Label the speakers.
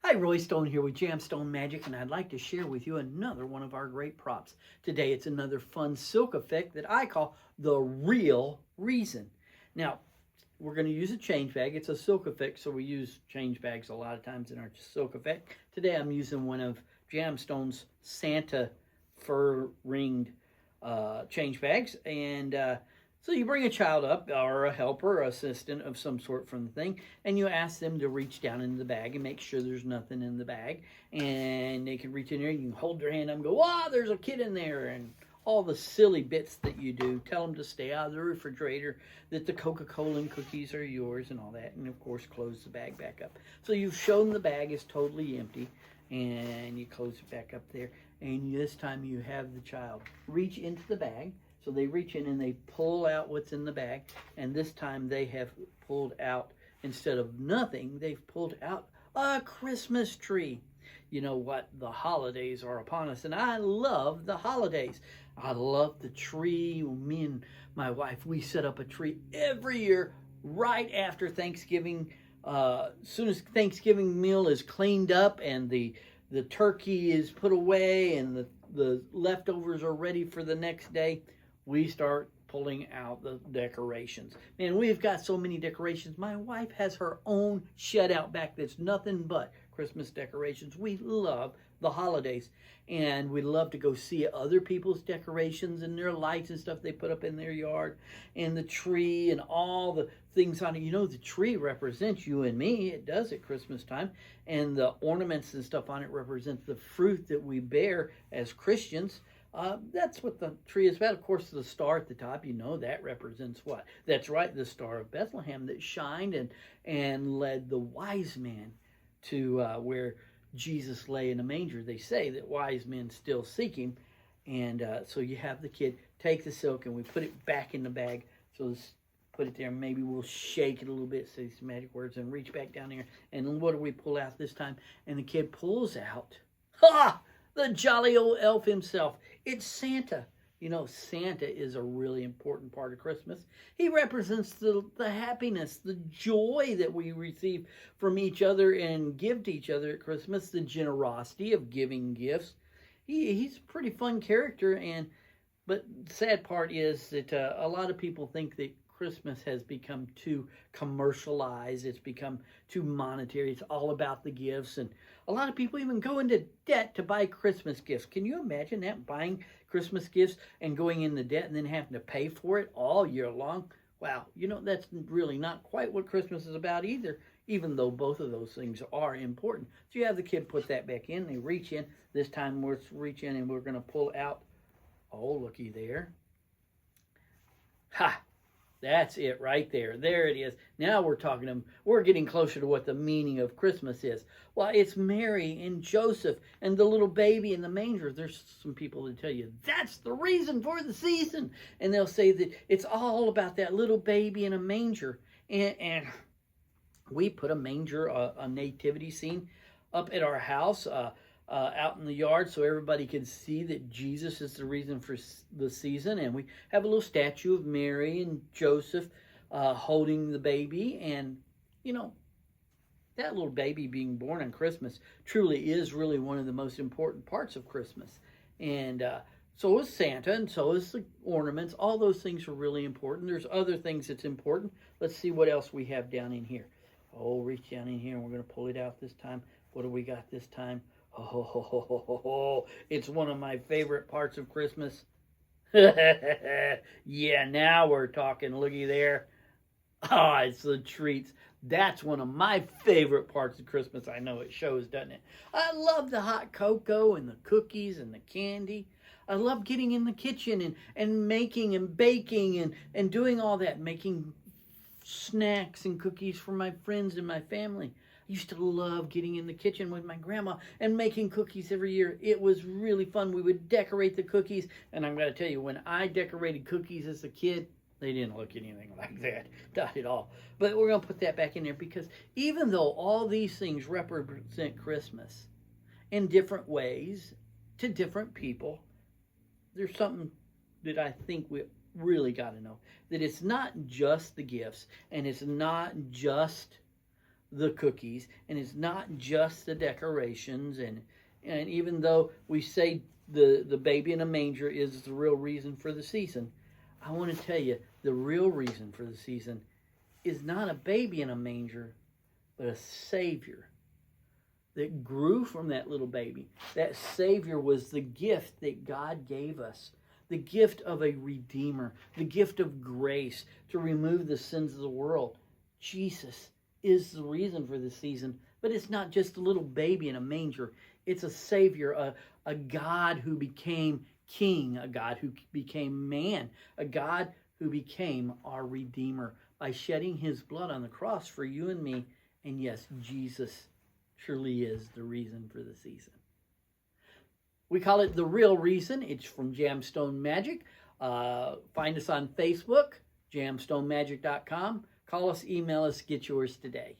Speaker 1: Hi, Roy Stone here with JamStone Magic, and I'd like to share with you another one of our great props. Today it's another fun silk effect that I call the real reason. Now, we're going to use a change bag. It's a silk effect, so we use change bags a lot of times in our silk effect. Today I'm using one of JamStone's Santa fur ringed change bags, and so you bring a child up, or a helper, or assistant of some sort from the thing, and you ask them to reach down into the bag and make sure there's nothing in the bag. And they can reach in there, and you can hold their hand up and go, "Wow, there's a kid in there," and all the silly bits that you do. Tell them to stay out of the refrigerator, that the Coca-Cola and cookies are yours and all that, and of course close the bag back up. So you've shown the bag is totally empty, and you close it back up there, and this time you have the child reach into the bag. So they reach in and they pull out what's in the bag, and this time they have pulled out, instead of nothing, they've pulled out a Christmas tree. You know what? The holidays are upon us, and I love the holidays. I love the tree. Me and my wife, we set up a tree every year right after Thanksgiving. As soon as Thanksgiving meal is cleaned up and the turkey is put away and the leftovers are ready for the next day, we start pulling out the decorations. Man, we've got so many decorations. My wife has her own shed out back that's nothing but Christmas decorations. We love the holidays, and we love to go see other people's decorations and their lights and stuff they put up in their yard, and the tree and all the things on it. You know, the tree represents you and me. It does at Christmas time, and the ornaments and stuff on it represent the fruit that we bear as Christians. That's what the tree is about. Of course, the star at the top, you know, that represents what? That's right, the Star of Bethlehem that shined and led the wise man to where Jesus lay in a manger. They say that wise men still seek him. And so you have the kid take the silk, and we put it back in the bag. So let's put it there. Maybe we'll shake it a little bit, say some magic words, and reach back down there. And what do we pull out this time? And the kid pulls out, ha! The jolly old elf himself. It's Santa. You know, Santa is a really important part of Christmas. He represents the happiness, the joy that we receive from each other and give to each other at Christmas, the generosity of giving gifts. He's a pretty fun character, but the sad part is that a lot of people think that Christmas has become too commercialized. It's become too monetary. It's all about the gifts. And a lot of people even go into debt to buy Christmas gifts. Can you imagine that? Buying Christmas gifts and going into debt and then having to pay for it all year long? Wow, you know, that's really not quite what Christmas is about either, even though both of those things are important. So you have the kid put that back in. They reach in. This time we're reach in and we're going to pull out. Oh, looky there. Ha! That's it right there. There it is. Now we're getting closer to what the meaning of Christmas is. Well, it's Mary and Joseph and the little baby in the manger. There's some people that tell you that's the reason for the season. And they'll say that it's all about that little baby in a manger. And we put a manger, a nativity scene up at our house, out in the yard, so everybody can see that Jesus is the reason for the season. And we have a little statue of Mary and Joseph holding the baby. And, you know, that little baby being born on Christmas truly is really one of the most important parts of Christmas. And so is Santa, and so is the ornaments. All those things are really important. There's other things that's important. Let's see what else we have down in here. Oh, reach down in here, and we're going to pull it out this time. What do we got this time? Oh, it's one of my favorite parts of Christmas. Yeah, now we're talking. Looky there. Oh, it's the treats. That's one of my favorite parts of Christmas. I know it shows, doesn't it? I love the hot cocoa and the cookies and the candy. I love getting in the kitchen and making and baking and doing all that, making snacks and cookies for my friends and my family. I used to love getting in the kitchen with my grandma and making cookies every year. It was really fun. We would decorate the cookies, and I'm going to tell you, when I decorated cookies as a kid, they didn't look anything like that, not at all. But we're going to put that back in there, because even though all these things represent Christmas in different ways to different people, there's something that I think we really got to know, that it's not just the gifts, and it's not just the cookies, and it's not just the decorations. And even though we say the baby in a manger is the real reason for the season, I want to tell you the real reason for the season is not a baby in a manger, but a Savior that grew from that little baby. That Savior was the gift that God gave us, the gift of a Redeemer, the gift of grace to remove the sins of the world. Jesus is the reason for the season, but it's not just a little baby in a manger. It's a Savior, a God who became King, a God who became man, a God who became our Redeemer by shedding his blood on the cross for you and me. And yes, Jesus truly is the reason for the season. We call it The Real Reason. It's from JamStone Magic. Find us on Facebook, jamstonemagic.com. Call us, email us, get yours today.